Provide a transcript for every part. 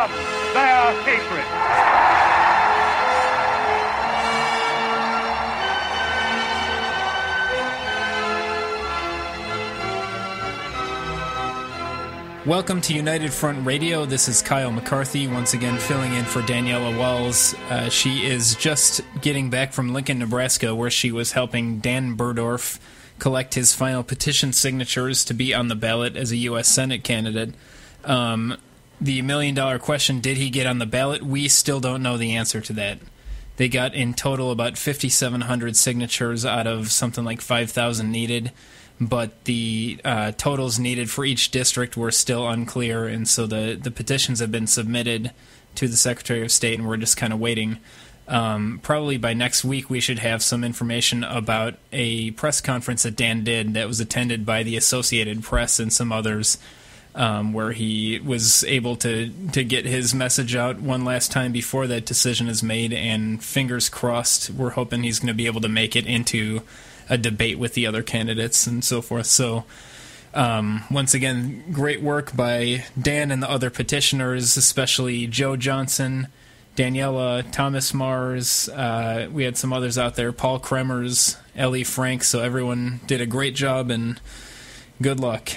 up their hatred. Welcome to United Front Radio. This is Kyle McCarthy, once again filling in for Daniela Wells. She is just getting back from Lincoln, Nebraska, where she was helping Dan Burdorf collect his final petition signatures to be on the ballot as a U.S. Senate candidate. The million-dollar question, did he get on the ballot? We still don't know the answer to that. They got in total about 5,700 signatures out of something like 5,000 needed. But the totals needed for each district were still unclear, and so the petitions have been submitted to the Secretary of State, and we're just kind of waiting. Probably by next week we should have some information about a press conference that Dan did that was attended by the Associated Press and some others, where he was able to get his message out one last time before that decision is made, and fingers crossed, we're hoping he's going to be able to make it into a debate with the other candidates and so forth. So, once again, great work by Dan and the other petitioners, especially Joe Johnson, Daniela, Thomas Mars. We had some others out there, Paul Kremers, Ellie Frank. So everyone did a great job, and good luck.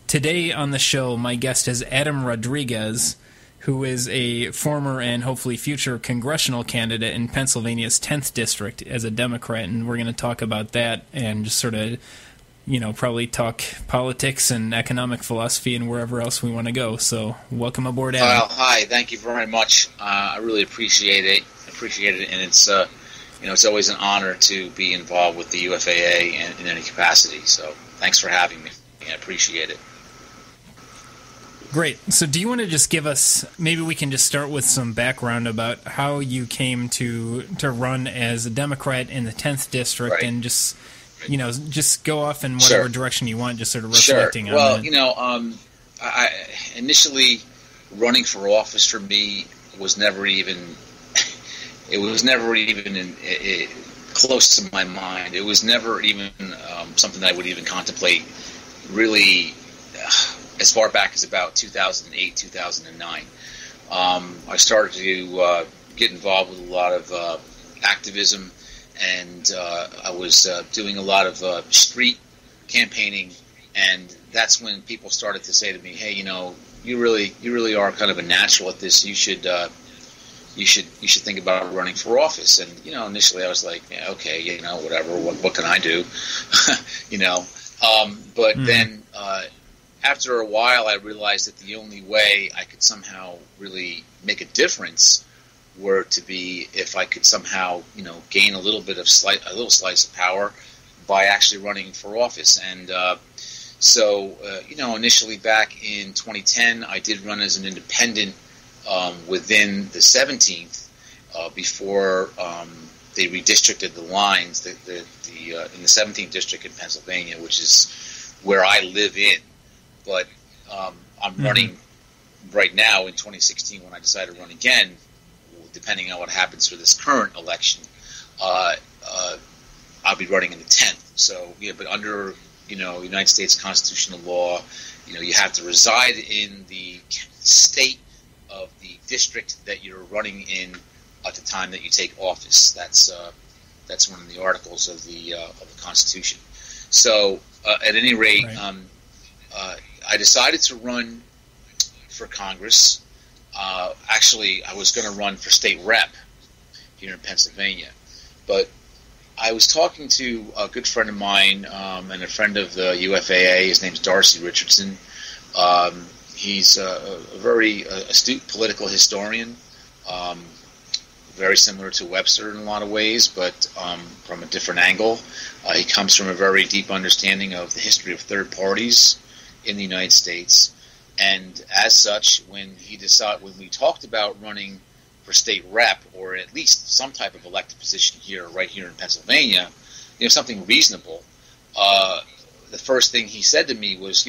Today on the show, my guest is Adam Rodriguez, who is a former and hopefully future congressional candidate in Pennsylvania's 10th District as a Democrat, and we're going to talk about that and just sort of, probably talk politics and economic philosophy and wherever else we want to go. So welcome aboard, Adam. Well, hi, thank you very much. I really appreciate it, and it's it's always an honor to be involved with the UFAA in any capacity. So thanks for having me. I appreciate it. Great. So do you want to just give us, maybe we can just start with some background about how you came to run as a Democrat in the 10th District, right, and just, just go off in whatever direction you want, just sort of reflecting on that. Well, I initially running for office for me was never even, it was never even close to my mind. It was never even something that I would even contemplate really as far back as about 2008, 2009. I started to get involved with a lot of activism, and I was doing a lot of street campaigning, and that's when people started to say to me, "Hey, you really are kind of a natural at this. You should think about running for office." And initially I was like, "Yeah, okay, whatever. What can I do?" But then. After a while, I realized that the only way I could somehow really make a difference were to be if I could somehow, gain a little slice of power by actually running for office. And so, initially back in 2010, I did run as an independent within the 17th before they redistricted the lines in the 17th district in Pennsylvania, which is where I live in. But I'm running right now in 2016 when I decide to run again, depending on what happens for this current election. I'll be running in the 10th. So, but under, United States constitutional law, you have to reside in the state of the district that you're running in at the time that you take office. That's one of the articles of the Constitution. So, at any rate, right. I decided to run for Congress. Actually, I was going to run for state rep here in Pennsylvania. But I was talking to a good friend of mine and a friend of the UFAA. His name's Darcy Richardson. He's a very astute political historian, very similar to Webster in a lot of ways, but from a different angle. He comes from a very deep understanding of the history of third parties in the United States, and as such, when we talked about running for state rep, or at least some type of elected position right here in Pennsylvania, something reasonable, the first thing he said to me was,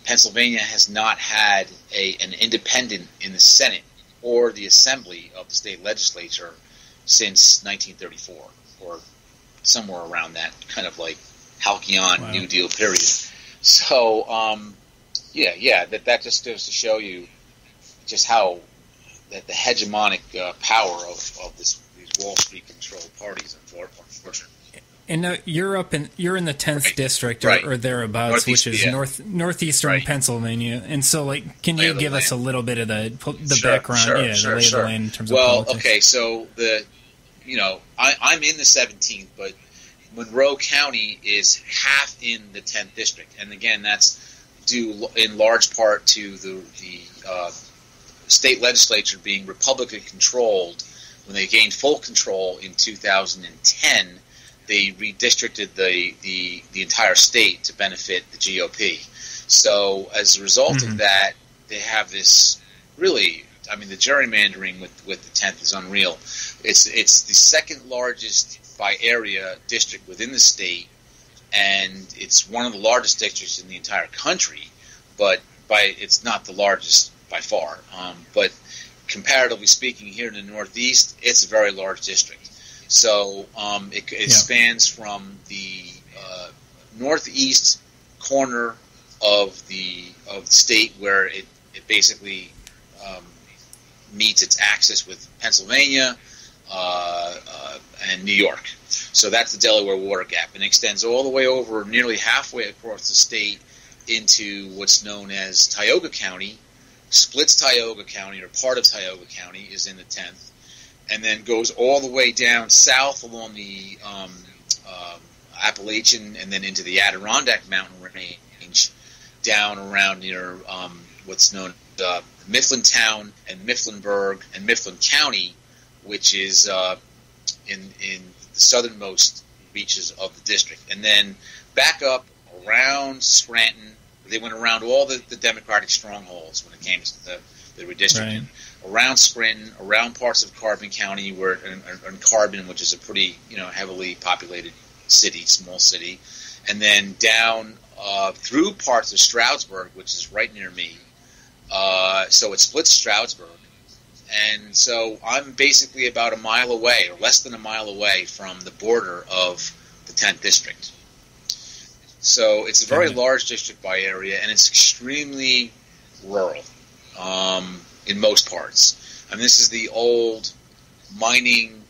Pennsylvania has not had an independent in the Senate or the Assembly of the state legislature since 1934, or somewhere around that kind of like halcyon New Deal period. So, that just goes to show you just how that the hegemonic power of these Wall Street controlled parties, unfortunately. And you're in the 10th district or thereabouts, Northeast, which is northeastern Pennsylvania. And so, like, can you give us a little bit of the background, the lay of the land in terms of politics? Well, okay, so I'm in the 17th, but Monroe County is half in the 10th district, and again, that's due in large part to the state legislature being Republican controlled. When they gained full control in 2010, they redistricted the entire state to benefit the GOP. So as a result of that, they have this really, I mean, the gerrymandering with the 10th is unreal. It's the second largest by area district within the state, and it's one of the largest districts in the entire country, but it's not the largest by far. But comparatively speaking, here in the Northeast, it's a very large district. So it spans from the northeast corner of the state, where it basically meets its axis with Pennsylvania and New York. So that's the Delaware Water Gap, and extends all the way over, nearly halfway across the state into what's known as Tioga County. Splits Tioga County, or part of Tioga County is in the 10th, and then goes all the way down south along the Appalachian and then into the Adirondack mountain range, down around near what's known as Mifflintown and Mifflinburg and Mifflin County, which is in the southernmost reaches of the district. And then back up around Scranton. They went around all the Democratic strongholds when it came to the redistricting. Right. Around Scranton, around parts of Carbon County, and Carbon, which is a pretty heavily populated city, small city, and then down through parts of Stroudsburg, which is right near me. So it splits Stroudsburg, and so I'm basically about a mile away, or less than a mile away, from the border of the 10th district. So it's a very large district by area, and it's extremely rural in most parts. I mean, this is the old mining,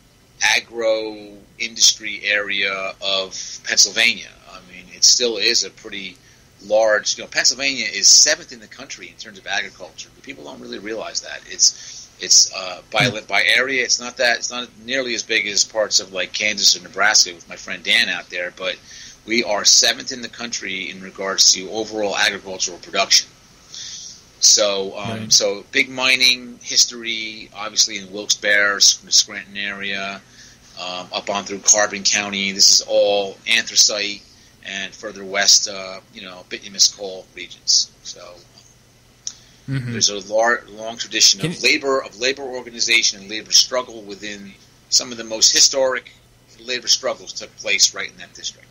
agro-industry area of Pennsylvania. I mean, it still is a pretty large. Pennsylvania is 7th in the country in terms of agriculture, but people don't really realize that. It's by area, it's not nearly as big as parts of like Kansas or Nebraska with my friend Dan out there, but we are 7th in the country in regards to overall agricultural production. So, so big mining history, obviously in Wilkes-Barre, Scranton area, up on through Carbon County. This is all anthracite, and further west, bituminous coal regions. So there's a long tradition of labor organization and labor struggle within some of the most historic labor struggles took place right in that district.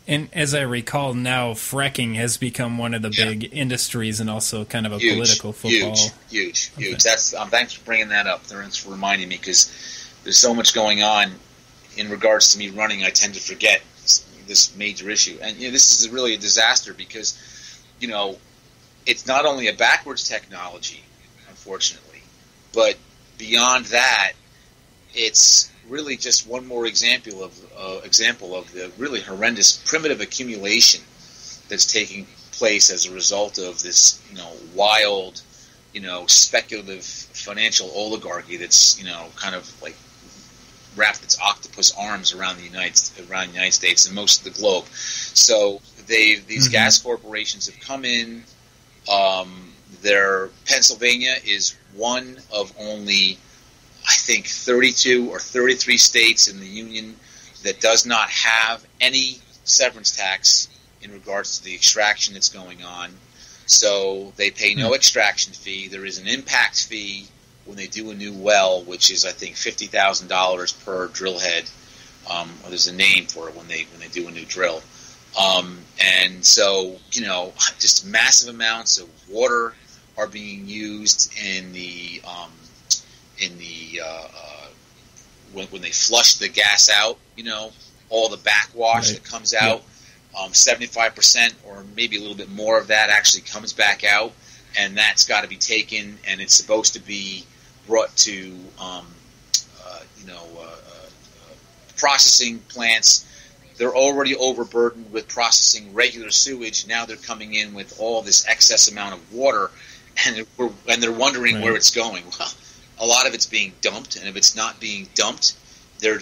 And as I recall now, fracking has become one of the big industries and also kind of a political football. Huge. That's thanks for bringing that up. Thanks for reminding me, because there's so much going on in regards to me running. I tend to forget this major issue, and this is really a disaster because it's not only a backwards technology, unfortunately, but beyond that, it's really just one more example of the really horrendous primitive accumulation that's taking place as a result of this wild speculative financial oligarchy that's kind of like wrapped its octopus arms around the United States and most of the globe. So these gas corporations have come in. Pennsylvania is one of only, I think, 32 or 33 states in the union that does not have any severance tax in regards to the extraction that's going on. So they pay no extraction fee. There is an impact fee when they do a new well, which is, I think, $50,000 per drill head. There's a name for it when they do a new drill. And so, just massive amounts of water are being used in the when they flush the gas out, all the backwash that comes out, 75% or maybe a little bit more of that actually comes back out. and that's got to be taken, and it's supposed to be brought to processing plants. They're already overburdened with processing regular sewage. Now they're coming in with all this excess amount of water, and they're wondering where it's going. Well, a lot of it's being dumped, and if it's not being dumped, they're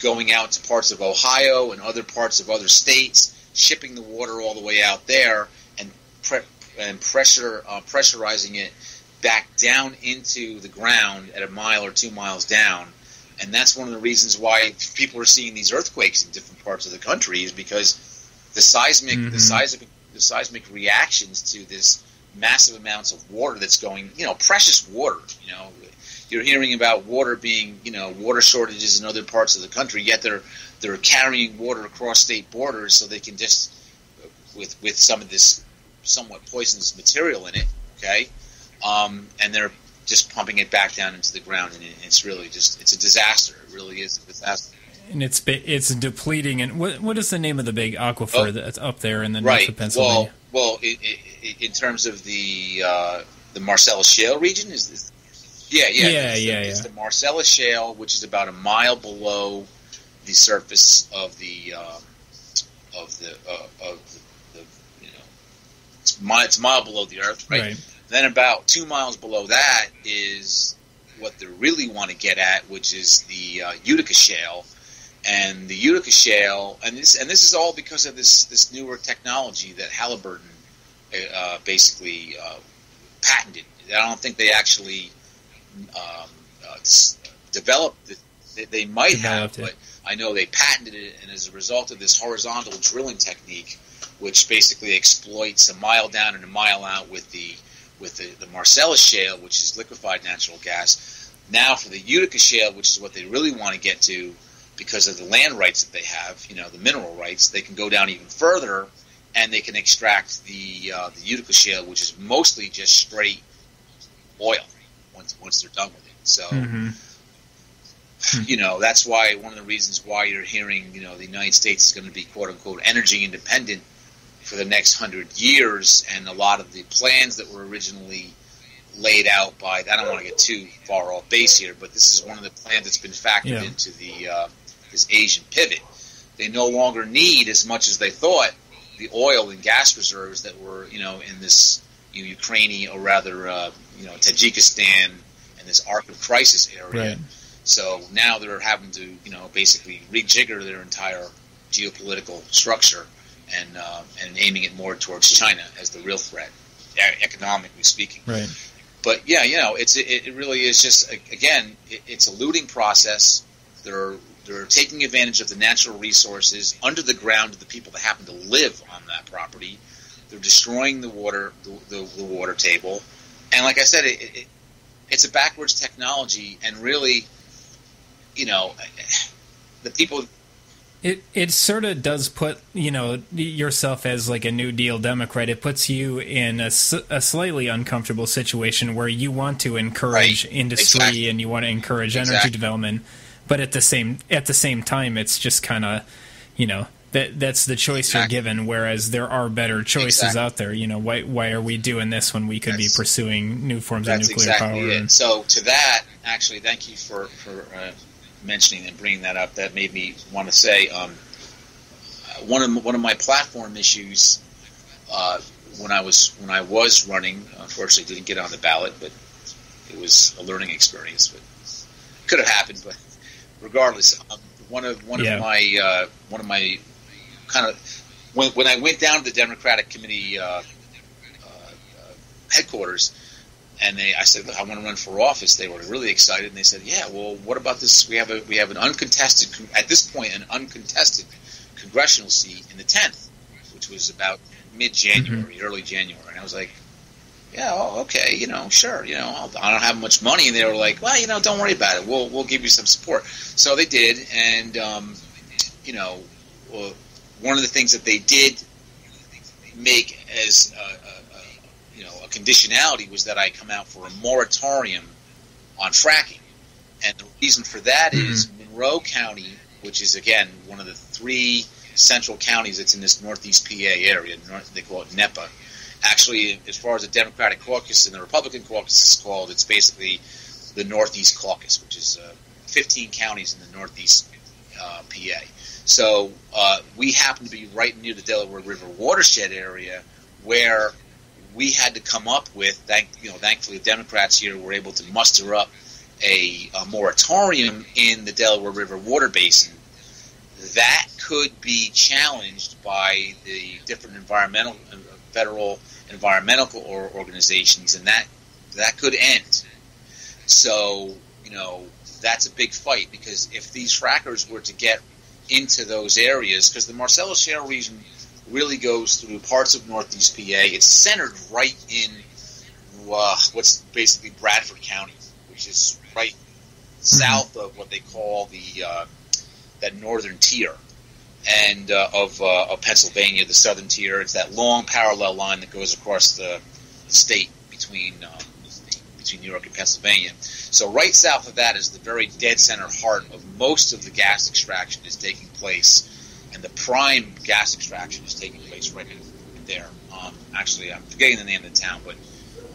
going out to parts of Ohio and other parts of other states, shipping the water all the way out there, and pressurizing it back down into the ground at a mile or 2 miles down. And that's one of the reasons why people are seeing these earthquakes in different parts of the country, is because the seismic reactions to this massive amounts of water that's going, precious water. You're hearing about water being, water shortages in other parts of the country, yet they're carrying water across state borders so they can just, with some of this somewhat poisonous material in it, okay, and they're just pumping it back down into the ground, and it's really it's a disaster. It really is a disaster. And it's depleting. And what is the name of the big aquifer that's up there in the north of Pennsylvania? Well, in terms of the Marcellus Shale region, it's the Marcellus Shale, which is about a mile below the surface of the it's a mile below the earth, right? Then about 2 miles below that is what they really want to get at, which is the Utica Shale. And the Utica Shale, and this is all because of this newer technology that Halliburton basically patented. I don't think they actually developed it. They might have, but I know they patented it. And as a result of this horizontal drilling technique, which basically exploits a mile down and a mile out with the Marcellus Shale, which is liquefied natural gas. Now for the Utica Shale, which is what they really want to get to because of the land rights that they have, the mineral rights, they can go down even further, and they can extract the Utica Shale, which is mostly just straight oil once they're done with it. So, that's why one of the reasons why you're hearing, the United States is going to be quote-unquote energy independent for the next 100 years, and a lot of the plans that were originally laid out by, I don't want to get too far off base here, but this is one of the plans that's been factored into the this Asian pivot. They no longer need, as much as they thought, the oil and gas reserves that were, in this Ukraine, or rather, Tajikistan and this Arctic crisis area. Right. So now they're having to, basically rejigger their entire geopolitical structure and aiming it more towards China as the real threat, economically speaking. Right. But it really is just, again, it's a looting process. They're taking advantage of the natural resources under the ground of the people that happen to live on that property. They're destroying the water table, and like I said, it's a backwards technology, and really, the people. It sort of does put, yourself as like a New Deal Democrat. It puts you in a slightly uncomfortable situation where you want to encourage industry and you want to encourage energy development, but at the same time, it's just kind of, that's the choice you're given. Whereas there are better choices out there. Why are we doing this when we could be pursuing new forms of nuclear power? It. So to that, actually, thank you for mentioning and bringing that up. That made me want to say one of my platform issues when I was running, unfortunately didn't get on the ballot, but it was a learning experience. But it could have happened. But regardless, one of my kind of when I went down to the Democratic Committee headquarters. And I said, look, I want to run for office. They were really excited, and they said, yeah, well, what about this? We have an uncontested, at this point, an uncontested congressional seat in the 10th, which was about mid-January, early January. And I was like, yeah, okay, sure, I don't have much money. And they were like, well, don't worry about it. We'll give you some support. So they did, and one of the things that they did make as a conditionality was that I come out for a moratorium on fracking. And the reason for that is Monroe County, which is, again, one of the 3 central counties that's in this northeast PA area, they call it NEPA, Actually, as far as the Democratic caucus and the Republican caucus is called, it's basically the Northeast Caucus, which is 15 counties in the Northeast PA. So we happen to be right near the Delaware River watershed area, where we had to come up with, thankfully the Democrats here were able to muster up a moratorium in the Delaware River water basin that could be challenged by the different federal environmental organizations, and that could end. So, that's a big fight, because if these frackers were to get into those areas, because the Marcellus Shale region really goes through parts of Northeast PA, it's centered right in what's basically Bradford County, which is right south of what they call that northern tier and of Pennsylvania, the southern tier. It's that long parallel line that goes across the state between New York and Pennsylvania. So right south of that is the very dead center heart of most of the gas extraction is taking place, and the prime gas extraction is taking place right there. Actually, I'm forgetting the name of the town, but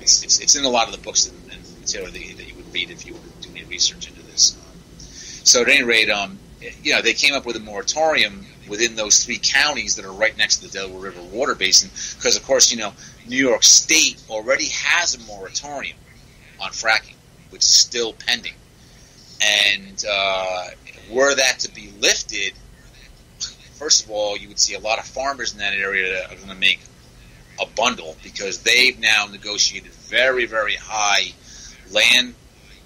it's in a lot of the books and material that you would read if you were doing any research into this. So at any rate, they came up with a moratorium within those 3 counties that are right next to the Delaware River water basin, because, of course, New York State already has a moratorium on fracking, which is still pending. And were that to be lifted, first of all, you would see a lot of farmers in that area that are going to make a bundle, because they've now negotiated very, very high land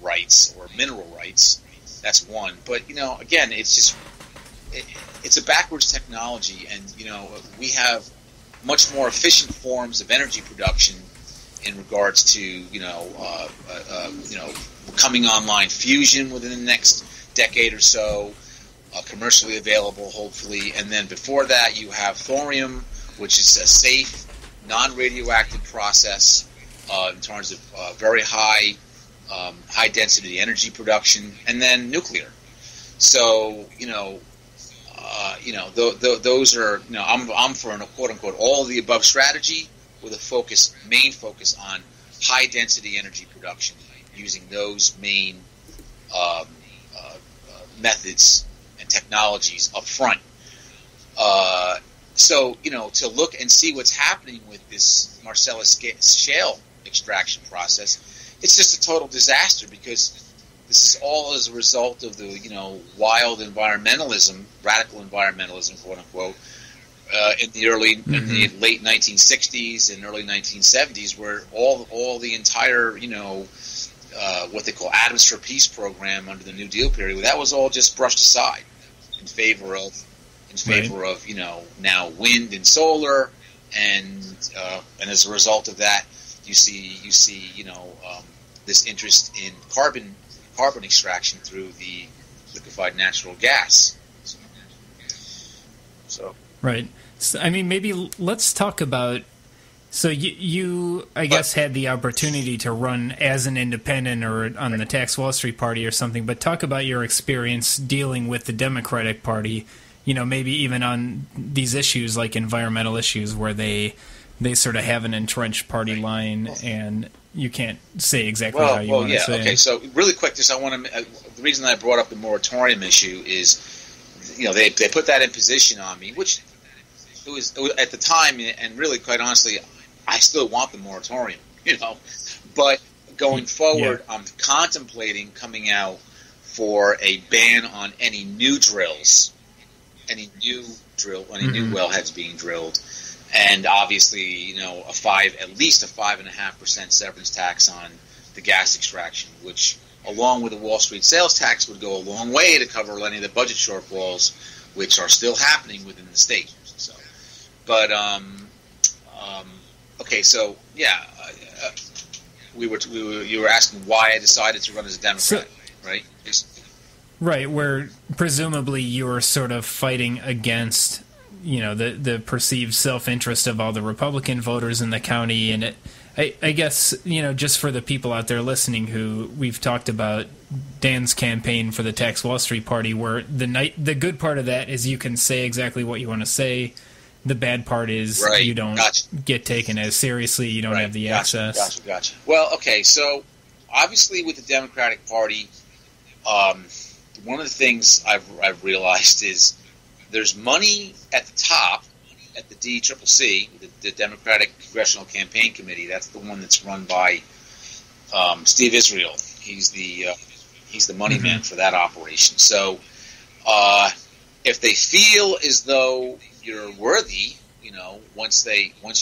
rights or mineral rights. That's one. But, again, it's a backwards technology, and, we have much more efficient forms of energy production in regards to, coming online fusion within the next decade or so, commercially available, hopefully. And then before that, you have thorium, which is a safe, non-radioactive process in terms of very high-density energy production, and then nuclear. So, those are, I'm for a quote-unquote all of the above strategy with a main focus on high-density energy production using those main methods and technologies up front. So, to look and see what's happening with this Marcellus shale extraction process, it's just a total disaster, because this is all as a result of the, wild environmentalism, radical environmentalism, quote unquote, in the late 1960s and early 1970s, where all the entire, what they call Atoms for Peace program under the New Deal period, that was all just brushed aside in favor of now wind and solar, and as a result of that, you see this interest in carbon extraction through the liquefied natural gas. So right. So, maybe let's talk about. So you I guess, had the opportunity to run as an independent or on the Tax Wall Street Party or something, but talk about your experience dealing with the Democratic Party, maybe even on these issues like environmental issues where they sort of have an entrenched party line and you can't say exactly how you want to say. Okay, so really quick, the reason I brought up the moratorium issue is, they put that in position on me, which it was at the time, and really, quite honestly, I still want the moratorium, but going forward, I'm contemplating coming out for a ban on any new drills, any new wellheads being drilled, and obviously, at least a 5.5% severance tax on the gas extraction, which, along with the Wall Street sales tax, would go a long way to cover any of the budget shortfalls, which are still happening within the state. So, but okay, so you were asking why I decided to run as a Democrat, right? Right, where presumably you were sort of fighting against, the perceived self-interest of all the Republican voters in the county, and I guess, just for the people out there listening who we've talked about Dan's campaign for the Tax Wall Street Party, where the good part of that is you can say exactly what you want to say, The bad part is you don't get taken as seriously. You don't have the access. Gotcha. Well, okay. So obviously, with the Democratic Party, one of the things I've realized is there's money at the top at the DCCC, the Democratic Congressional Campaign Committee. That's the one that's run by Steve Israel. He's the money man for that operation. So if they feel as though you're worthy, once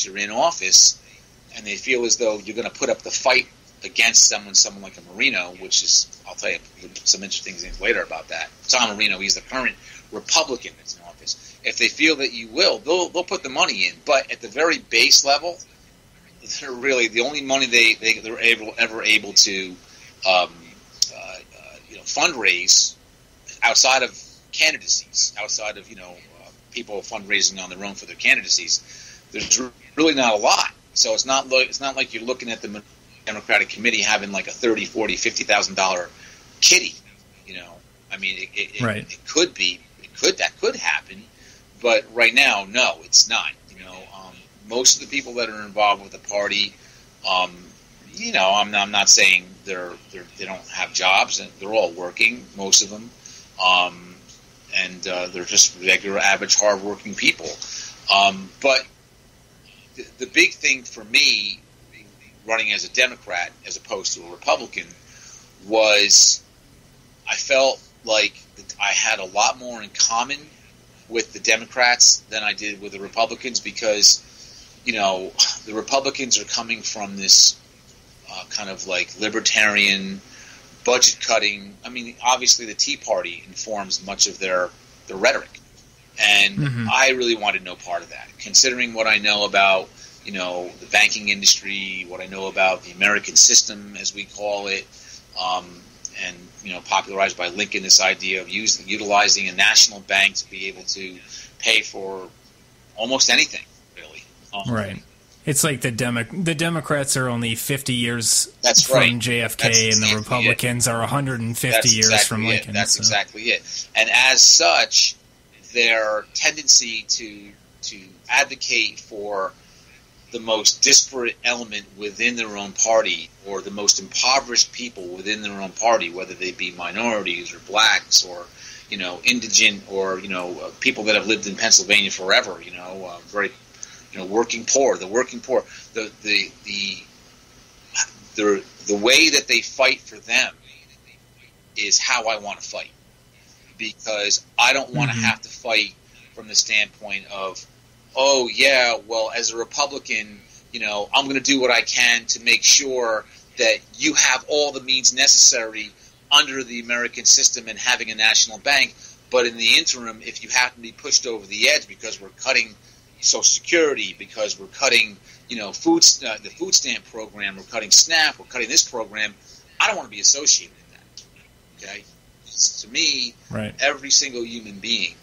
you're in office, and they feel as though you're going to put up the fight against someone like a Marino, which is, I'll tell you some interesting things later about that. Tom Marino, he's the current Republican that's in office. If they feel that you will, they'll put the money in. But at the very base level, they're really the only money they're ever able to fundraise outside of candidacies, outside of people fundraising on their own for their candidacies. There's really not a lot. So it's not like you're looking at the Democratic Committee having like a $30,000, $40,000, $50,000 kitty. I mean, it could be, that could happen, but right now, no, it's not. Most of the people that are involved with the party, I'm not saying they don't have jobs, and they're all working, most of them, and they're just regular, average, hardworking people. But the big thing for me, running as a Democrat as opposed to a Republican, was I felt like I had a lot more in common with the Democrats than I did with the Republicans, because the Republicans are coming from this kind of like libertarian budget cutting. I mean, obviously the Tea Party informs much of their rhetoric, and I really wanted no part of that, considering what I know about the banking industry, what I know about the American system, as we call it, and popularized by Lincoln, this idea of utilizing a national bank to be able to pay for almost anything, really. Right. It's like the Democrats are only 50 years from JFK, and the Republicans are 150 years from Lincoln. That's exactly it. And as such, their tendency to advocate for the most disparate element within their own party, or the most impoverished people within their own party, whether they be minorities or blacks or indigent or people that have lived in Pennsylvania forever, very working poor, the way that they fight for them is how I want to fight, because I don't want to have to fight from the standpoint of, oh yeah, well, as a Republican, I'm going to do what I can to make sure that you have all the means necessary under the American system and having a national bank. But in the interim, if you happen to be pushed over the edge because we're cutting Social Security, because we're cutting, the food stamp program, we're cutting SNAP, we're cutting this program, I don't want to be associated with that. Okay, to me, every single human being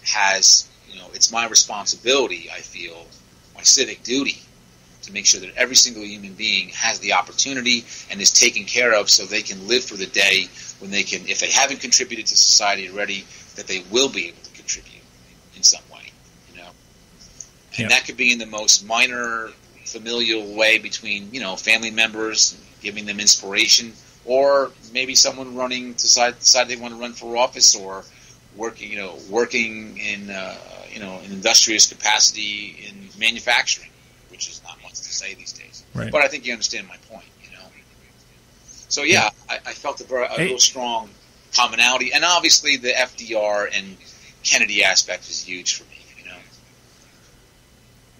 has, it's my responsibility, I feel, my civic duty, to make sure that every single human being has the opportunity and is taken care of, so they can live for the day when they can, if they haven't contributed to society already, that they will be able to contribute in some way, And that could be in the most minor familial way between, family members, giving them inspiration, or maybe someone running decide they want to run for office, or working in an industrious capacity in manufacturing, which is not much to say these days. Right. But I think you understand my point, So I felt a real strong commonality, and obviously the FDR and Kennedy aspect is huge for me.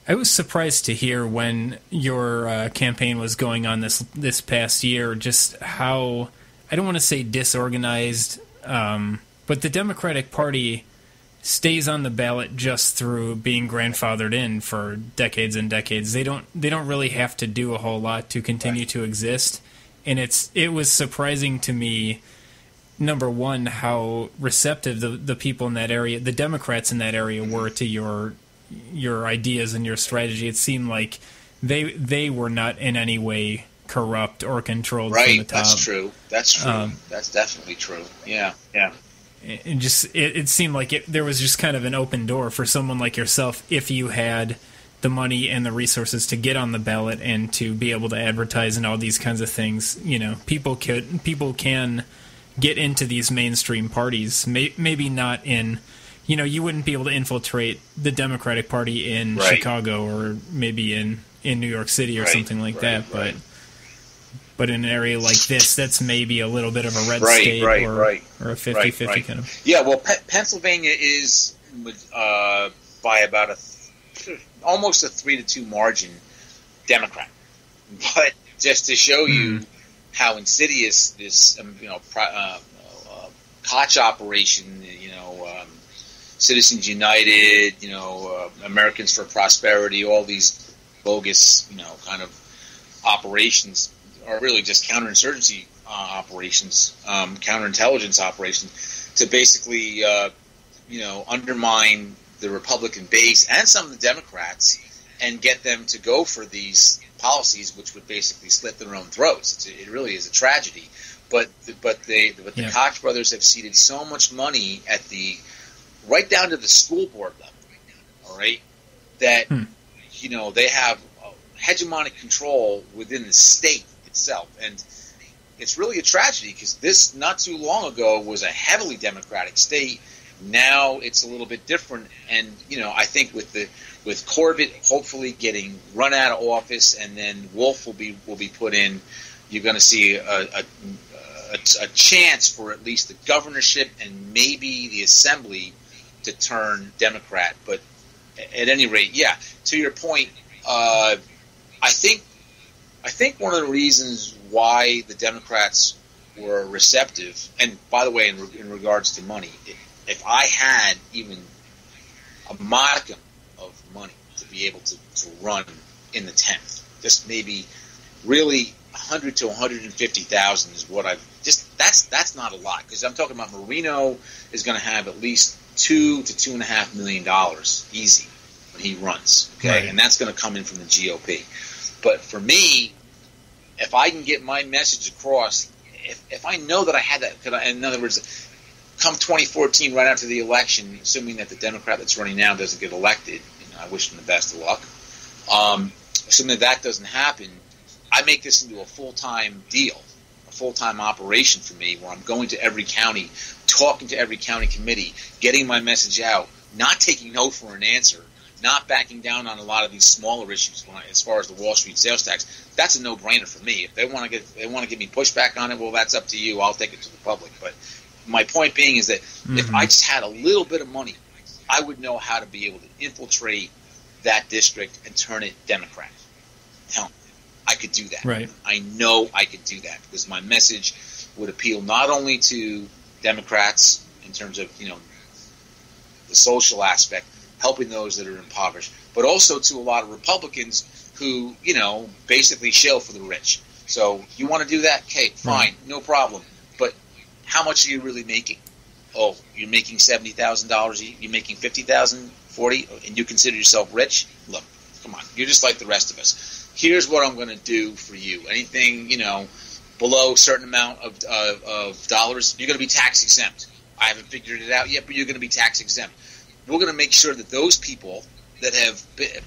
I was surprised to hear when your campaign was going on this past year, just how, I don't want to say disorganized, but the Democratic Party stays on the ballot just through being grandfathered in for decades and decades. They don't really have to do a whole lot to continue to exist, and it was surprising to me, number one, how receptive the people in that area, the Democrats in that area, were to your ideas and your strategy. It seemed like they were not in any way corrupt or controlled from the top. That's true. That's definitely true. Yeah. it seemed like there was just kind of an open door for someone like yourself if you had the money and the resources to get on the ballot and to be able to advertise and all these kinds of things. People can get into these mainstream parties. Maybe not in, you wouldn't be able to infiltrate the Democratic Party in Chicago or maybe in New York City or something like that. But in an area like this, that's maybe a little bit of a red state or a 50-50 kind of. Yeah, well, Pennsylvania is by about almost a 3-2 margin Democrat. But just to show you how insidious this, Koch operation, Citizens United, Americans for Prosperity, all these bogus, kind of operations are really just counterinsurgency operations, counterintelligence operations to basically, undermine the Republican base and some of the Democrats and get them to go for these policies, which would basically slit their own throats. It really is a tragedy. But the Koch brothers have seeded so much money at right down to the school board level, all right, that they have hegemonic control within the state itself, and it's really a tragedy because this not too long ago was a heavily Democratic state. Now it's a little bit different, and I think with Corbett hopefully getting run out of office, and then Wolf will be put in, you're going to see a chance for at least the governorship and maybe the assembly to turn Democrat. But at any rate, to your point, I think one of the reasons why the Democrats were receptive, and by the way, in regards to money, if I had even a modicum of money to be able to run in the 10th, just maybe really 100 to 150,000 is what that's not a lot, because I'm talking about Marino is going to have at least $2 to $2.5 million easy when he runs, okay, right. And that's going to come in from the GOP. But for me, if I can get my message across, if I know that I had that, in other words, come 2014, right after the election, assuming that the Democrat that's running now doesn't get elected, I wish him the best of luck. Assuming that doesn't happen, I make this into a full-time deal, a full-time operation for me, where I'm going to every county, talking to every county committee, getting my message out, not taking no for an answer, not backing down on a lot of these smaller issues as far as the Wall Street sales tax. That's a no-brainer for me. If they want to give me pushback on it, well, that's up to you. I'll take it to the public. But my point being is that if I just had a little bit of money, I would know how to be able to infiltrate that district and turn it Democrat. Hell, I could do that. Right. I know I could do that because my message would appeal not only to Democrats in terms of, the social aspect, helping those that are impoverished, but also to a lot of Republicans who, basically shill for the rich. So you want to do that? Okay, fine, no problem. But how much are you really making? Oh, you're making $70,000. You're making $50,000, $40,000, and you consider yourself rich? Look, come on, you're just like the rest of us. Here's what I'm going to do for you. Anything, below a certain amount of dollars, you're going to be tax exempt. I haven't figured it out yet, but you're going to be tax exempt. We're going to make sure that those people that have been,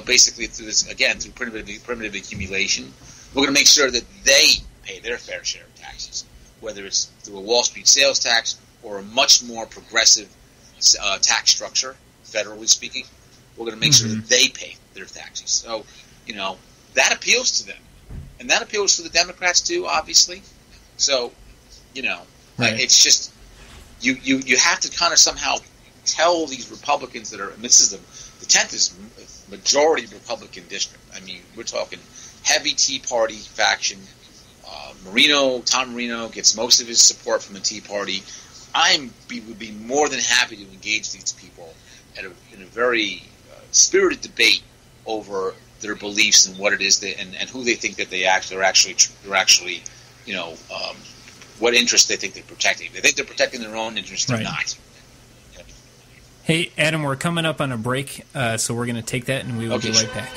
basically through this, again, through primitive accumulation, we're going to make sure that they pay their fair share of taxes, whether it's through a Wall Street sales tax or a much more progressive tax structure, federally speaking. We're going to make sure that they pay their taxes. So, that appeals to them. And that appeals to the Democrats too, obviously. So, it's just, you have to kind of somehow tell these Republicans that are, and this is the 10th is majority Republican district. I mean, we're talking heavy Tea Party faction. Tom Marino gets most of his support from the Tea Party. Would be more than happy to engage these people in a very spirited debate over their beliefs and what it is and who they think that they're actually what interests they think they're protecting. If they think they're protecting their own interests, they're not. Hey, Adam, we're coming up on a break, so we're going to take that, and we will be right back.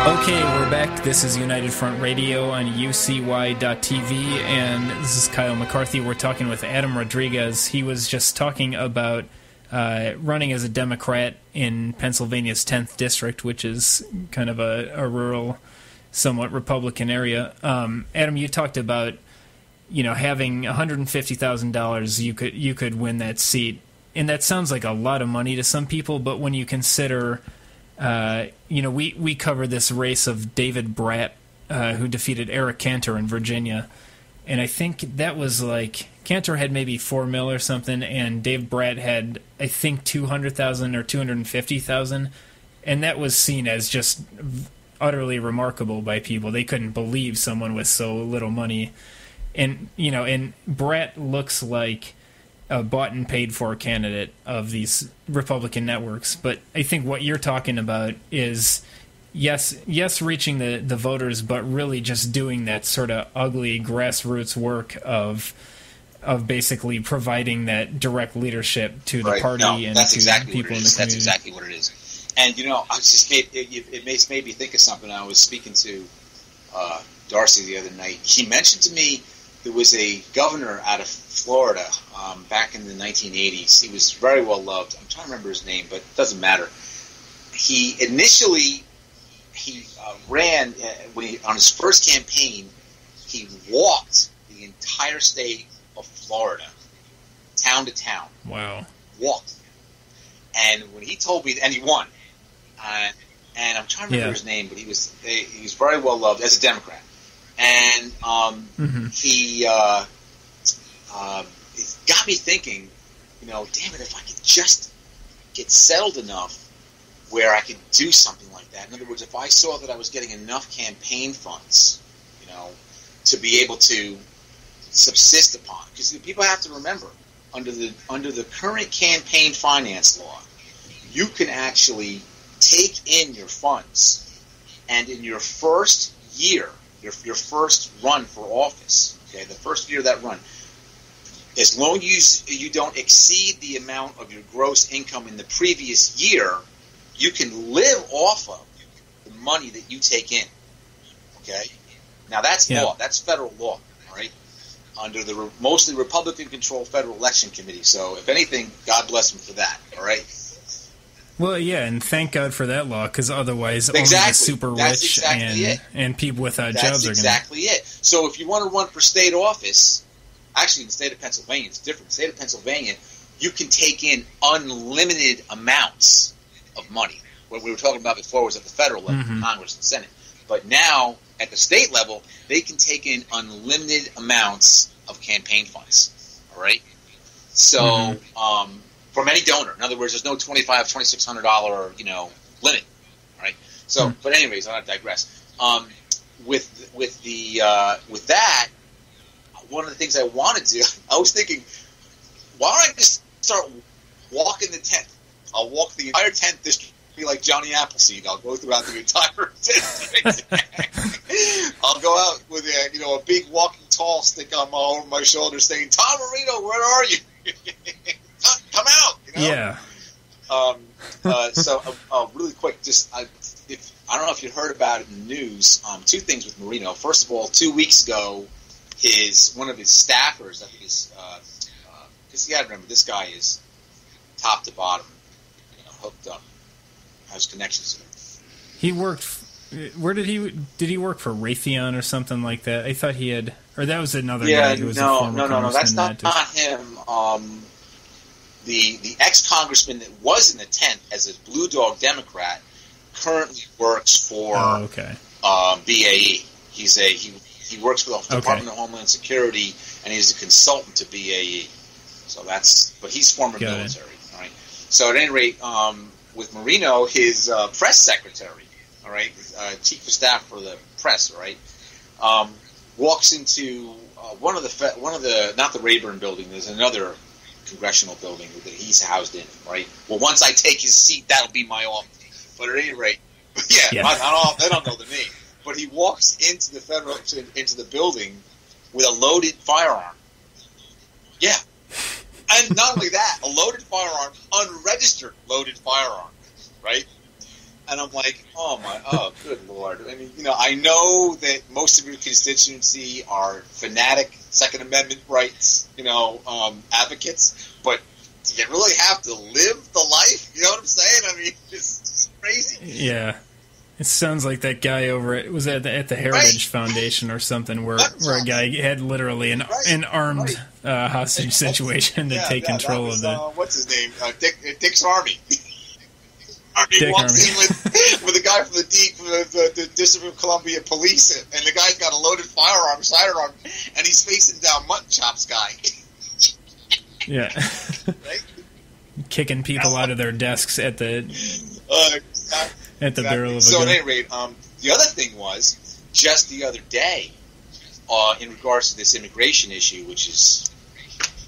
Okay, we're back. This is United Front Radio on UCY.tv, and this is Kyle McCarthy. We're talking with Adam Rodriguez. He was just talking about running as a Democrat in Pennsylvania's 10th District, which is kind of a rural, somewhat Republican area. Adam, you talked about, having $150,000, you could win that seat. And that sounds like a lot of money to some people, but when you consider... we covered this race of David Bratt, who defeated Eric Cantor in Virginia, and I think that was like Cantor had maybe $4 million or something, and Dave Bratt had I think $200,000 or $250,000, and that was seen as just utterly remarkable by people. They couldn't believe someone with so little money, and and Bratt looks like a bought and paid for candidate of these Republican networks. But I think what you're talking about is, yes, reaching the voters, but really just doing that sort of ugly grassroots work of basically providing that direct leadership to the party and to people in the community. That's exactly what it is. And, I was just it made me think of something. I was speaking to Darcy the other night. He mentioned to me there was a governor out of Florida back in the 1980s. He was very well loved. I'm trying to remember his name, but it doesn't matter. He initially ran on his first campaign. He walked the entire state of Florida, town to town. Wow! Walked, and when he told me, and he won. And I'm trying to remember his name, but he was very well loved as a Democrat. And he it got me thinking, damn it, if I could just get settled enough where I could do something like that. In other words, if I saw that I was getting enough campaign funds, to be able to subsist upon, because people have to remember, under the current campaign finance law, you can actually take in your funds, and in your first year, your first run for office, okay, the first year of that run, as long as you don't exceed the amount of your gross income in the previous year, you can live off of the money that you take in. Okay? Now that's law. That's federal law, all right? Under the mostly Republican-controlled Federal Election Committee. So if anything, God bless them for that, all right? Well, yeah, and thank God for that law, because otherwise only the super rich and people without jobs are going to... That's exactly it. So if you want to run for state office, actually in the state of Pennsylvania, it's different. In the state of Pennsylvania, you can take in unlimited amounts of money. What we were talking about before was at the federal level, Congress and Senate. But now, at the state level, they can take in unlimited amounts of campaign funds. All right? So... from any donor. In other words, there's no $2,500, $2,600, limit, right? So, but anyways, I digress. With that, one of the things I wanted to do, I was thinking, why don't I just start walking the 10th? I'll walk the entire 10th district, be like Johnny Appleseed. I'll go throughout the entire district. I'll go out with a big walking tall stick over my shoulder, saying, "Tom Marino, where are you? Come out!" Yeah. So really quick, I don't know if you heard about it in the news. Two things with Marino. First of all, 2 weeks ago, one of his staffers, I think because you got to remember, this guy is top to bottom, hooked up, has connections to him. He worked. Where did he work for Raytheon or something like that? I thought he had, or that was another guy who was a former no, that's not him. The ex-congressman that was in the 10th as a Blue Dog Democrat currently works for BAE. He works for the Department of Homeland Security, and he's a consultant to BAE. So but he's former military. All right. So at any rate, with Marino, his press secretary, all right, chief of staff for the press, all right, walks into one of the not the Rayburn building. There's another congressional building that he's housed in, right? Well, once I take his seat, that'll be my office. But at any rate, they don't know the name. But he walks into the building with a loaded firearm. Yeah. And not only that, a loaded firearm, unregistered loaded firearm, right? And I'm like, good Lord. I mean, I know that most of your constituency are fanatic Second Amendment rights, advocates, but do you really have to live the life? You know what I'm saying? I mean, it's crazy. Yeah. It sounds like that guy over at the Heritage Foundation or something, where a guy had literally an armed hostage situation to take control of the. What's his name? Dick's Army. He Dick walks Army. in with a guy from the District of Columbia Police, and the guy's got a loaded sidearm, and he's facing down Mutton Chop's guy. Yeah. Right? Kicking people out of their desks at the barrel of a So gun. at any rate, the other thing was, just the other day, in regards to this immigration issue, which is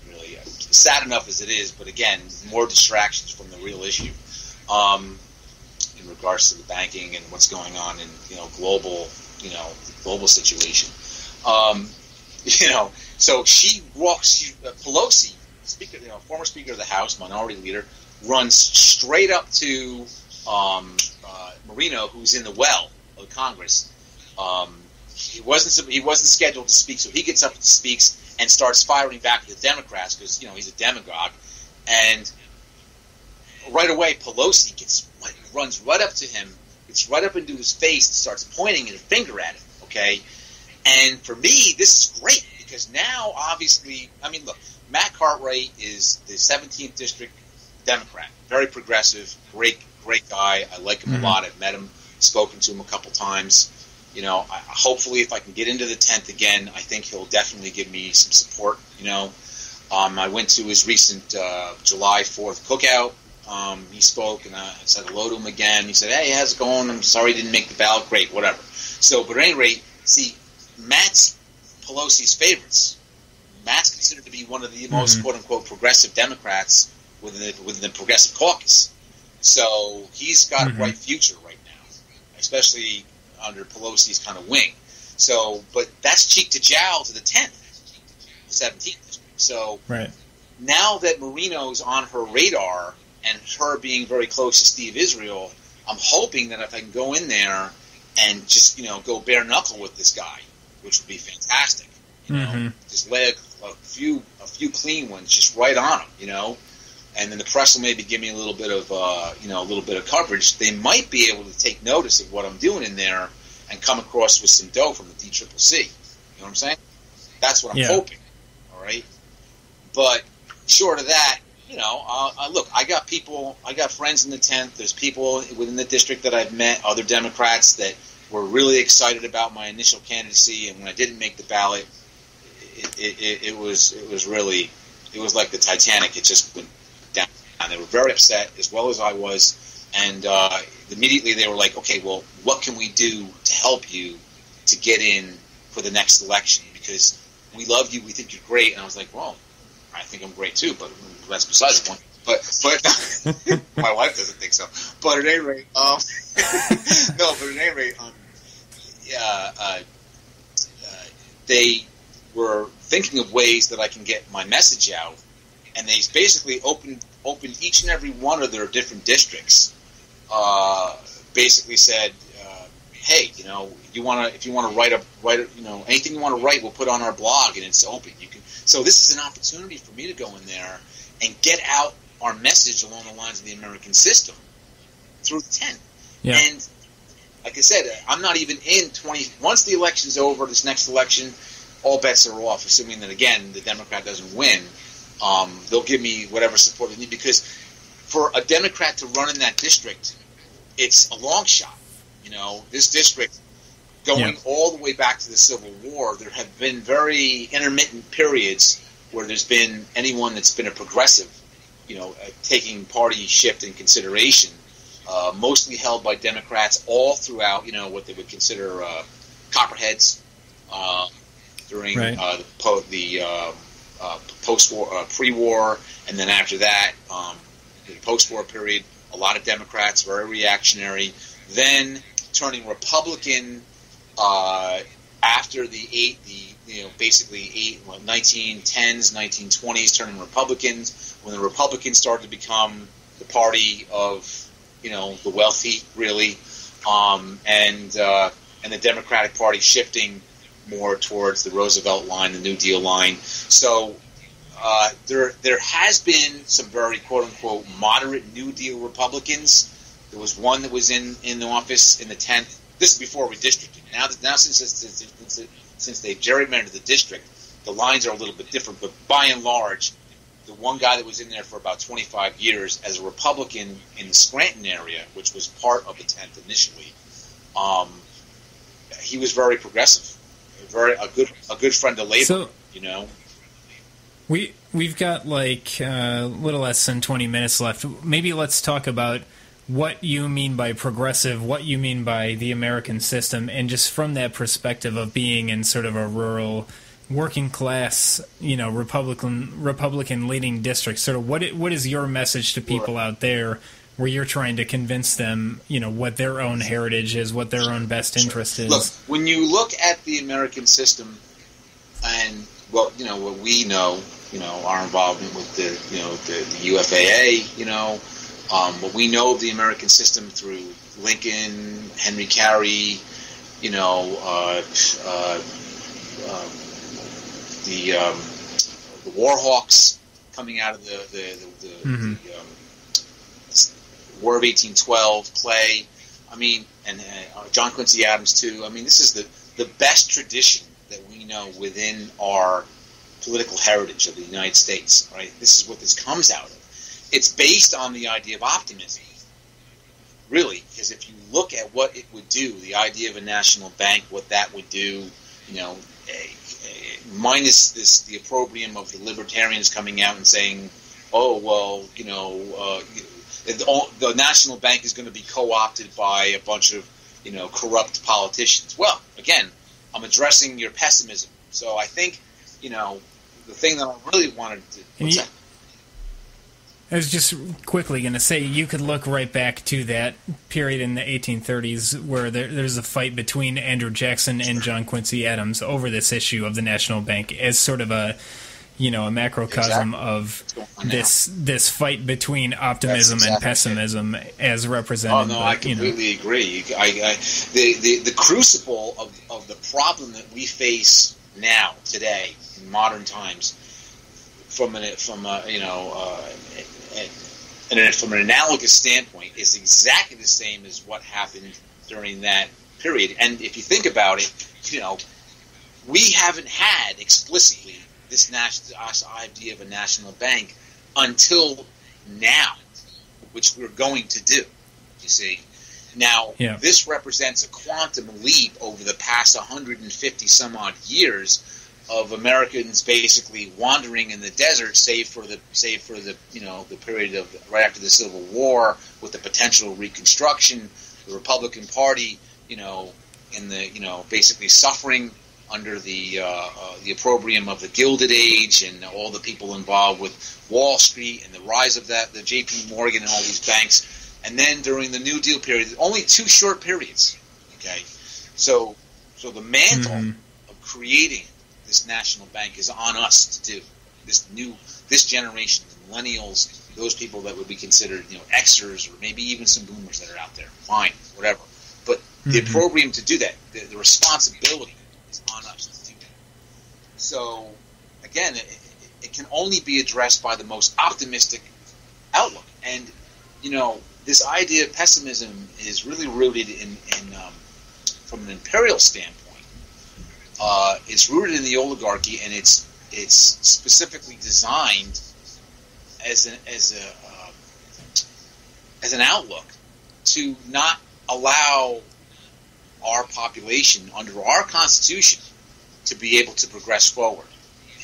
really sad enough as it is, but again, more distractions from the real issue. In regards to the banking and what's going on in global situation. So she walks. Pelosi, former Speaker of the House, Minority Leader, runs straight up to Marino, who's in the well of Congress. He wasn't scheduled to speak, so he gets up and speaks and starts firing back at the Democrats because he's a demagogue. And right away, Pelosi runs right up to him, gets right up into his face, and starts pointing a finger at him. Okay, and for me, this is great because now, obviously, I mean, look, Matt Cartwright is the 17th District Democrat, very progressive, great guy. I like him a lot. I've met him, spoken to him a couple times. Hopefully, if I can get into the 10th again, I think he'll definitely give me some support. I went to his recent July 4th cookout. He spoke, and I said hello to him again. He said, "Hey, how's it going? I'm sorry I didn't make the ballot. Great, whatever." So, but at any rate, see, Matt's Pelosi's favorites. Matt's considered to be one of the most quote-unquote progressive Democrats within the progressive caucus. So he's got a bright future right now, especially under Pelosi's kind of wing. So, but that's cheek to jowl to the 10th, the 17th district. So now that Marino's on her radar, and her being very close to Steve Israel, I'm hoping that if I can go in there and just go bare knuckle with this guy, which would be fantastic. Just lay a few clean ones just right on him, and then the press will maybe give me a little bit of coverage. They might be able to take notice of what I'm doing in there and come across with some dough from the DCCC. You know what I'm saying? That's what I'm hoping. All right, but short of that. Look, I got friends in the 10th. There's people within the district that I've met, other Democrats that were really excited about my initial candidacy, and when I didn't make the ballot, it was like the Titanic. It just went down. And they were very upset, as well as I was, and immediately they were like, "Okay, well, what can we do to help you to get in for the next election? Because we love you, we think you're great." And I was like, "Well, I think I'm great too, but that's besides the point." But my wife doesn't think so. But at any rate, they were thinking of ways that I can get my message out, and they basically opened each and every one of their different districts. Basically said, "Hey, if you want to write anything you want to write, we'll put on our blog, and it's open. You can." So this is an opportunity for me to go in there and get out our message along the lines of the American system through the 10. Yeah. And like I said, I'm not even in 20. Once the election's over, this next election, all bets are off, assuming that, again, the Democrat doesn't win. They'll give me whatever support they need, because for a Democrat to run in that district, it's a long shot. This district, going all the way back to the Civil War, there have been very intermittent periods where there's been anyone that's been a progressive, taking party shift in consideration, mostly held by Democrats all throughout, what they would consider copperheads during the post-war, pre-war, and then after that, the post-war period, a lot of Democrats, very reactionary, then turning Republican after the 1910s, 1920s, turning Republicans, when the Republicans started to become the party of the wealthy, really, and the Democratic Party shifting more towards the Roosevelt line, the New Deal line. So there has been some very quote unquote moderate New Deal Republicans. There was one that was in the office in the 10th. This is before redistricting. Now since they've gerrymandered the district, the lines are a little bit different. But by and large, the one guy that was in there for about 25 years as a Republican in the Scranton area, which was part of the 10th initially, he was very progressive, a good friend of labor. So, we've got like a little less than 20 minutes left. Maybe let's talk about what you mean by progressive, what you mean by the American system, and just from that perspective of being in sort of a rural, working class, Republican leading district. Sort of what is your message to people out there, where you're trying to convince them, what their own heritage is, what their own best interest is? Look, when you look at the American system, and what we know, our involvement with the UFAA, what we know of the American system through Lincoln, Henry Carey, the Warhawks coming out of the War of 1812, Clay, and John Quincy Adams too. This is the best tradition that we know within our political heritage of the United States. Right? This is what this comes out of. It's based on the idea of optimism, really, because if you look at what it would do, the idea of a national bank, what that would do, minus the opprobrium of the libertarians coming out and saying, oh, well, the national bank is going to be co-opted by a bunch of, corrupt politicians. Well, again, I'm addressing your pessimism. So I think, the thing that I really wanted to... I was just quickly going to say, you could look right back to that period in the 1830s where there's a fight between Andrew Jackson and John Quincy Adams over this issue of the national bank as sort of a macrocosm of this fight between optimism and pessimism as represented. Oh no, I completely agree. The crucible of the problem that we face now today in modern times, from an analogous standpoint, is exactly the same as what happened during that period. And if you think about it, we haven't had explicitly this idea of a national bank until now, which we're going to do. You see, now this represents a quantum leap over the past 150 some odd years of Americans basically wandering in the desert, save for the the period of right after the Civil War, with the potential Reconstruction, the Republican Party, basically suffering under the opprobrium of the Gilded Age and all the people involved with Wall Street and the rise of the J.P. Morgan and all these banks, and then during the New Deal period, only 2 short periods. Okay, so the mantle of creating this national bank is on us to do. This generation, the millennials, those people that would be considered, Xers, or maybe even some boomers that are out there. Fine, whatever. But the opprobrium to do that, the responsibility is on us to do that. So, again, it can only be addressed by the most optimistic outlook. And, this idea of pessimism is really rooted in from an imperial standpoint. It's rooted in the oligarchy, and it's specifically designed as an outlook to not allow our population under our Constitution to be able to progress forward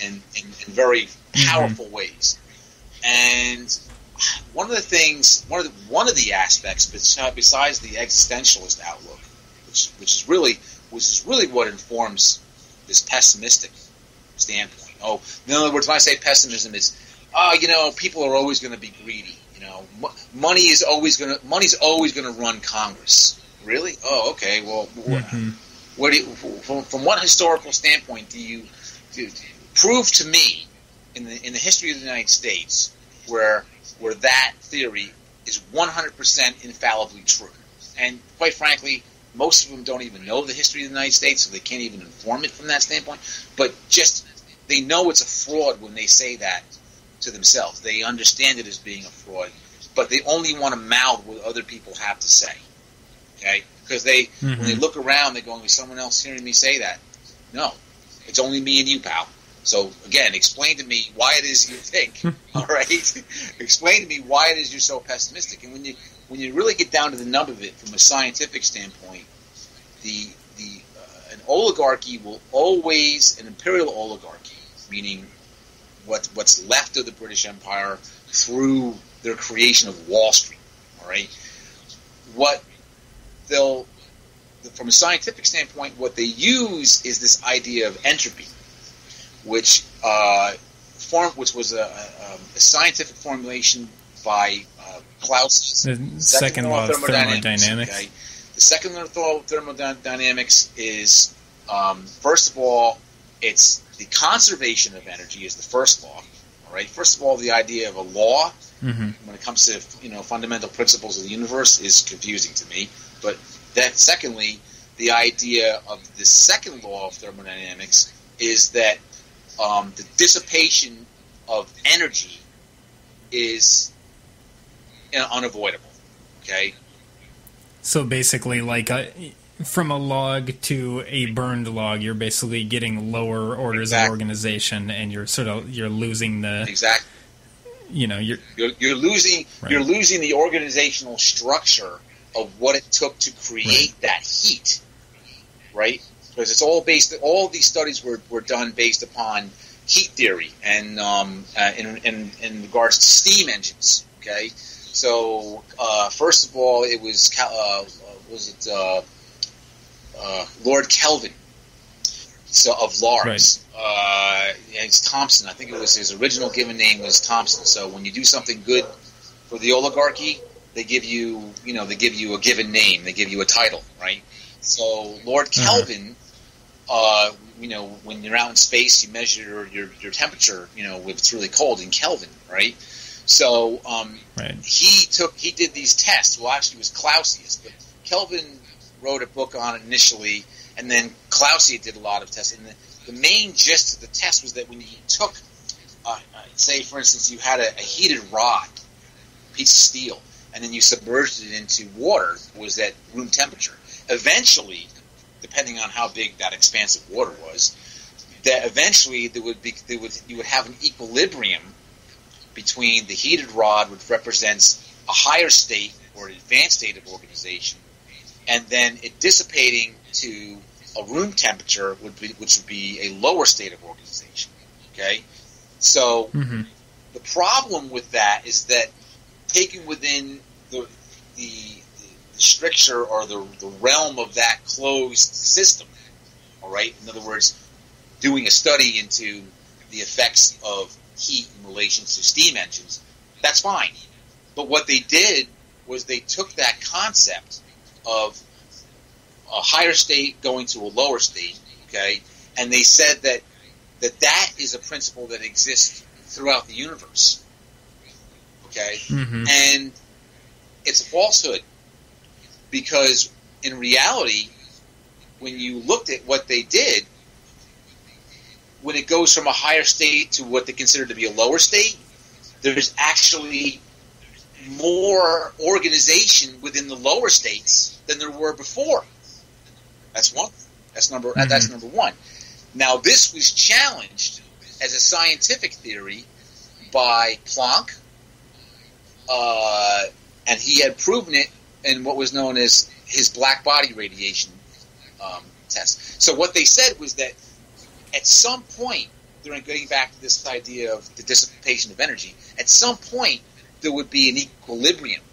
in very powerful ways. And one of the aspects, besides the existentialist outlook, which is really what informs this pessimistic standpoint. Oh, in other words, when I say pessimism, it's people are always going to be greedy. Money's always going to run Congress. Really? Oh, okay. Well, what do you, from what historical standpoint do you prove to me in the history of the United States where that theory is 100% infallibly true. And quite frankly, most of them don't even know the history of the United States, so they can't even inform it from that standpoint. But just they know it's a fraud when they say that to themselves. They understand it as being a fraud, but they only want to mouth what other people have to say. Okay? Because when they look around, they're going, is someone else hearing me say that? No. It's only me and you, pal. So, again, explain to me why it is you think, all right? Explain to me why it is you're so pessimistic. And when you really get down to the nub of it from a scientific standpoint, an oligarchy will always, an imperial oligarchy, meaning what's left of the British Empire through their creation of Wall Street, all right? From a scientific standpoint, what they use is this idea of entropy, which was a scientific formulation by Clausius. The second law of thermodynamics. Okay? The second law of thermodynamics is, first of all, it's the conservation of energy is the first law. All right. First of all, the idea of a law when it comes to fundamental principles of the universe is confusing to me. But that, secondly, the idea of the second law of thermodynamics is that the dissipation of energy is unavoidable. Okay. So basically, like from a log to a burned log, you're basically getting lower orders of organization, and you're losing the you're losing the organizational structure of what it took to create that heat, right? Because it's all all these studies were done based upon heat theory and in regards to steam engines. Okay, so first of all, it was Lord Kelvin, of Lars. Right. It's Thomson. I think it was his original given name was Thomson. So when you do something good for the oligarchy, they give you a given name. They give you a title, right? So Lord Kelvin, when you're out in space, you measure your temperature, if it's really cold in Kelvin, right? So he did these tests. Well, actually, it was Clausius, but Kelvin wrote a book on it initially, and then Clausius did a lot of tests. And the main gist of the test was that when you took, say, for instance, you had a heated rod, piece of steel, and then you submerged it into water, was at room temperature. Eventually, depending on how big that expansive water was, that eventually you would have an equilibrium between the heated rod, which represents a higher state or an advanced state of organization, and then it dissipating to a room temperature, which would be a lower state of organization. Okay, so the problem with that is that taken within the stricture or the realm of that closed system, all right? In other words, doing a study into the effects of heat in relation to steam engines, that's fine. But what they did was they took that concept of a higher state going to a lower state, okay, and they said that is a principle that exists throughout the universe, okay? And it's a falsehood, because in reality, when you looked at what they did, when it goes from a higher state to what they consider to be a lower state, there's actually more organization within the lower states than there were before. That's one. That's number one. Now, this was challenged as a scientific theory by Planck, and he had proven it in what was known as his black body radiation test. So what they said was that at some point, during getting back to this idea of the dissipation of energy, at some point there would be an equilibrium,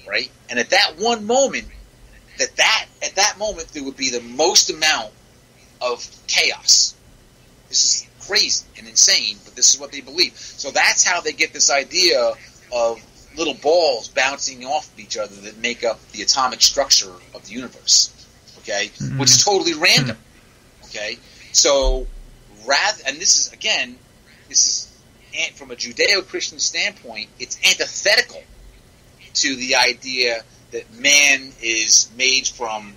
right? And at that one moment, at that moment there would be the most amount of chaos. This is crazy and insane, but this is what they believe. So that's how they get this idea of little balls bouncing off of each other that make up the atomic structure of the universe, okay? Which is totally random, okay? So and this is from a Judeo-Christian standpoint, it's antithetical to the idea that man is made from,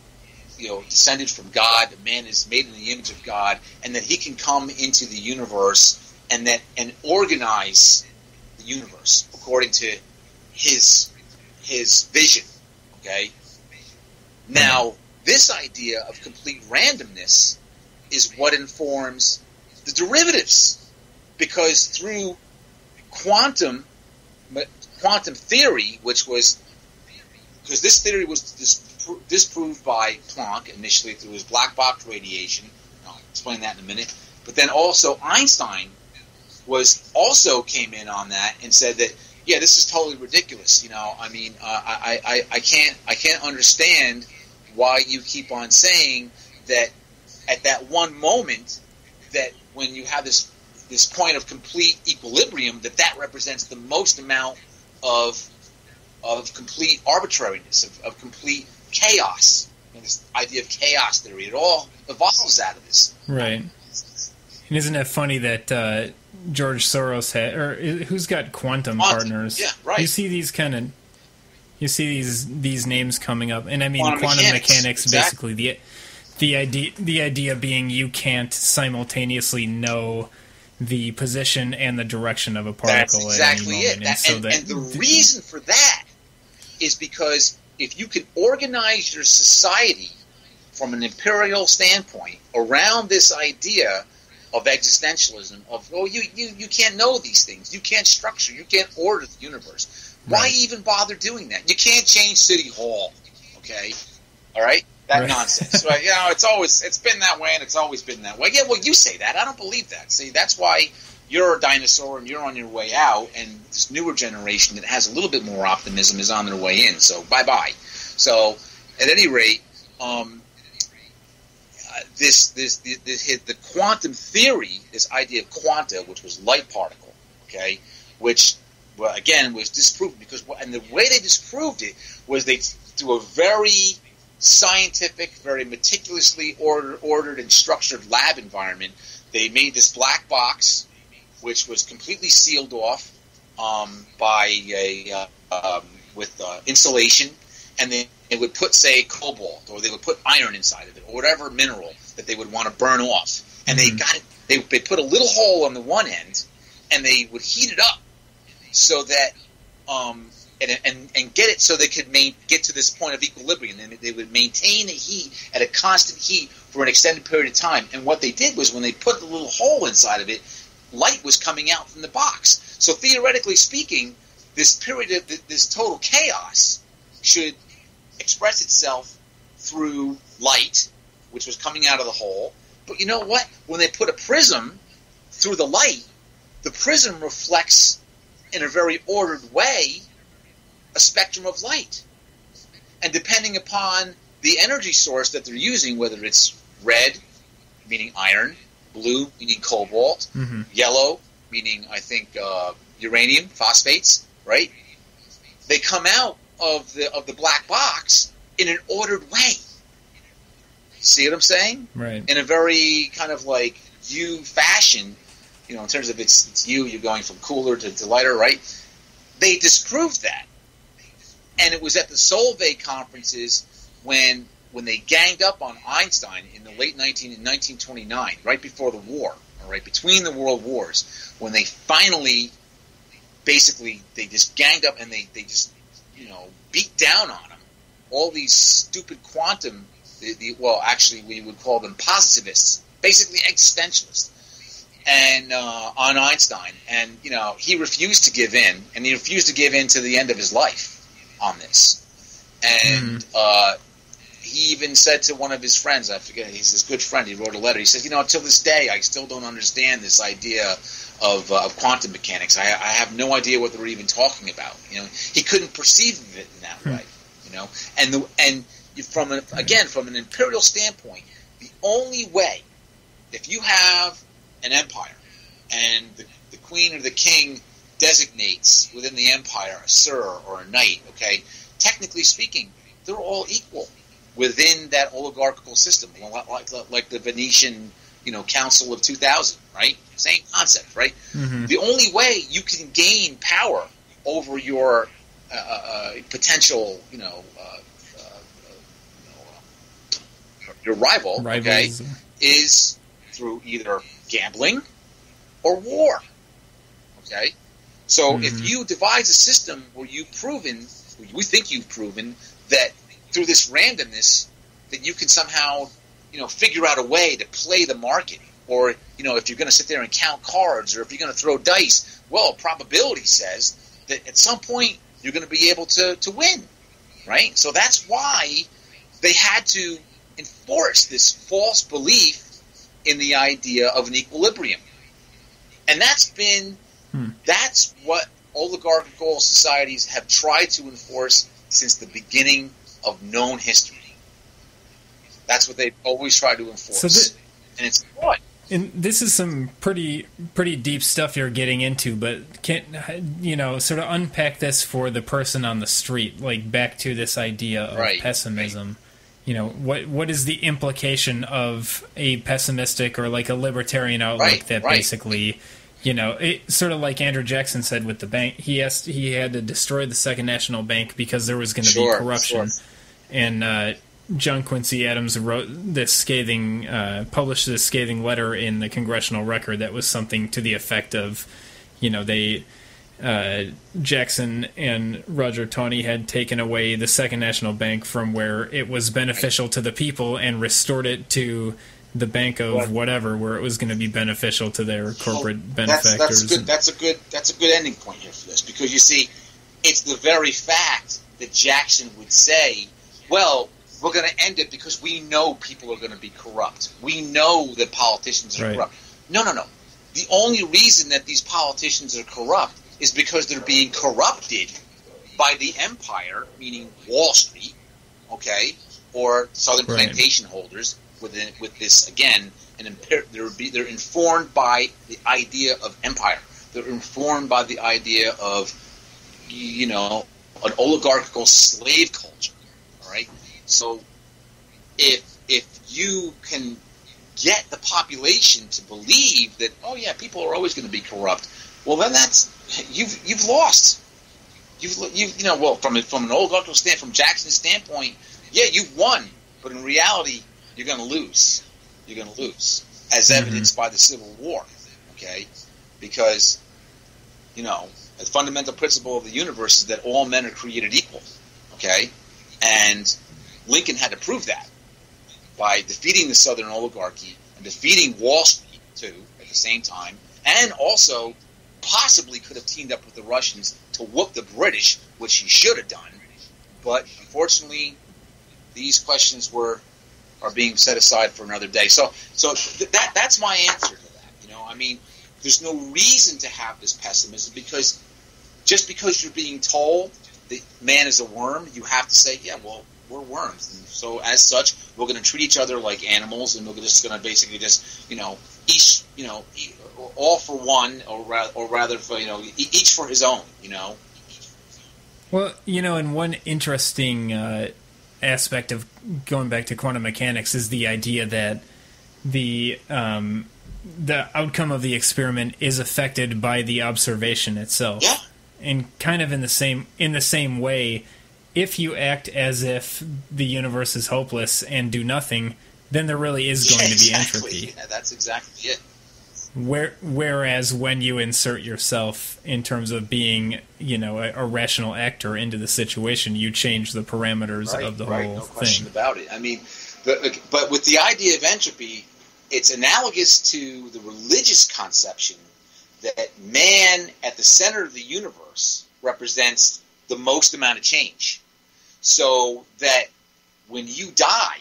descended from God, that man is made in the image of God, and that he can come into the universe and organize the universe according to his vision. Okay? Now, this idea of complete randomness is what informs the derivatives, because through quantum theory, because this theory was disproved by Planck initially through his black box radiation. I'll explain that in a minute. But then also Einstein came in on that and said that, yeah, this is totally ridiculous. I can't understand why you keep on saying that at that one moment, that when you have this point of complete equilibrium, that represents the most amount of complete arbitrariness, of complete chaos. This idea of chaos theory, it all evolves out of this. Right. And isn't it funny that George Soros who's got quantum partners? Yeah, right. You see these these names coming up, and I mean quantum mechanics exactly. Basically the idea being you can't simultaneously know the position and the direction of a particle. That's exactly at any moment. And the reason for that is because if you can organize your society from an imperial standpoint around this idea of existentialism, of you can't know these things, you can't structure, you can't order the universe. Why Right. even bother doing that? You can't change City Hall, okay? All right, that Right. nonsense. Right? It's been that way, and it's always been that way. Yeah, well, you say that. I don't believe that. See, that's why you're a dinosaur and you're on your way out, and this newer generation that has a little bit more optimism is on their way in. So bye. So at any rate, the quantum theory, this idea of quanta, which was light particle, okay, which again was disproved and the way they disproved it was they through a very scientific, very meticulously ordered and structured lab environment. They made this black box, which was completely sealed off with insulation, and they would put, say, cobalt, or they would put iron inside of it, or whatever mineral that they would want to burn off. And they got it. They put a little hole on the one end, and they would heat it up so that and get it so they could get to this point of equilibrium, and they would maintain the heat at a constant heat for an extended period of time. And what they did was when they put the little hole inside of it, light was coming out from the box. So theoretically speaking, this period of this total chaos should express itself through light, which was coming out of the hole. But you know what? When they put a prism through the light, the prism reflects in a very ordered way a spectrum of light. And depending upon the energy source that they're using, whether it's red, meaning iron, blue, meaning cobalt, yellow, meaning, I think, uranium, phosphates, right? They come out of the black box in an ordered way. See what I'm saying? Right. In a very kind of like U fashion, in terms of it's you're going from cooler to lighter, right? They disproved that. And it was at the Solvay conferences when they ganged up on Einstein in the late 1929, right before the war, all right, between the world wars, when they finally, basically, they just ganged up and they just, beat down on him. All these stupid quantum, actually we would call them positivists, basically existentialists, and on Einstein. And, he refused to give in, and he refused to give in to the end of his life on this. And he even said to one of his friends, I forget, he's his good friend, he wrote a letter, he says, until this day I still don't understand this idea of quantum mechanics. I have no idea what they're even talking about. He couldn't perceive it in that way. And from an imperial standpoint, the only way, if you have an empire and the queen or the king designates within the empire a sir or a knight, okay, technically speaking, they're all equal within that oligarchical system, like the Venetian, Council of 2000, right? Same concept, right? The only way you can gain power over your potential, your rival, okay, is through either gambling or war. Okay, so if you devise a system where we think you've proven that through this randomness that you can somehow, figure out a way to play the market, or if you're going to sit there and count cards, or if you're going to throw dice, well, probability says that at some point you're going to be able to win, right? So that's why they had to enforce this false belief in the idea of an equilibrium. And that's what oligarchical societies have tried to enforce since the beginning of known history. That's what they've always tried to enforce. And it's what? And this is some pretty deep stuff you're getting into, but can sort of unpack this for the person on the street, like back to this idea of pessimism. Right. What is the implication of a pessimistic or like a libertarian outlook that basically, it sort of like Andrew Jackson said with the bank, he had to destroy the Second National Bank because there was going to be corruption, and John Quincy Adams wrote this published this scathing letter in the Congressional Record that was something to the effect of, Jackson and Roger Taney had taken away the Second National Bank from where it was beneficial to the people and restored it to the bank of whatever, where it was going to be beneficial to their corporate benefactors. That's a good ending point here for this, because you see, it's the very fact that Jackson would say, well, we're going to end it because we know people are going to be corrupt. We know that politicians are corrupt. No. The only reason that these politicians are corrupt is because they're being corrupted by the empire, meaning Wall Street, okay, or Southern plantation holders. With this, again, they're informed by the idea of empire. They're informed by the idea of, an oligarchical slave culture. All right. So, if you can get the population to believe that, people are always going to be corrupt, well, then you've lost. From an oligarchical standpoint, from Jackson's standpoint, you've won, but in reality, you're going to lose. You're going to lose, as evidenced by the Civil War. Okay, because the fundamental principle of the universe is that all men are created equal. Okay, and Lincoln had to prove that by defeating the Southern oligarchy and defeating Wall Street, too, at the same time, and also possibly could have teamed up with the Russians to whoop the British, which he should have done. But unfortunately, these questions are being set aside for another day. So that's my answer to that. There's no reason to have this pessimism, because just because you're being told that man is a worm, you have to say, we're worms, and so as such, we're going to treat each other like animals, and we're just going to basically each all for one, or rather for each for his own. Well, and one interesting aspect of going back to quantum mechanics is the idea that the outcome of the experiment is affected by the observation itself. Yeah. And kind of in the same way, if you act as if the universe is hopeless and do nothing, then there really is going to be entropy. Yeah, that's exactly it. Whereas when you insert yourself in terms of being, a rational actor into the situation, you change the parameters of the whole thing. No question about it. But with the idea of entropy, it's analogous to the religious conception that man at the center of the universe represents the most amount of change. So that when you die,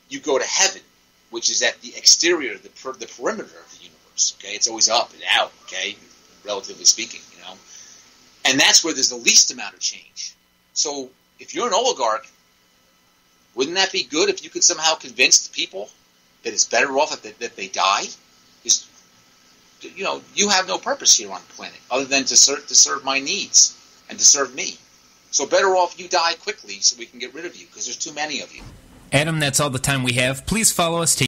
you go to heaven, which is at the exterior, the perimeter of the universe. Okay, it's always up and out. Okay, relatively speaking, and that's where there's the least amount of change. So if you're an oligarch, wouldn't that be good if you could somehow convince the people that it's better off that they die? Because you have no purpose here on the planet other than to serve my needs and to serve me. So better off you die quickly so we can get rid of you, because there's too many of you. Adam, that's all the time we have. Please follow us to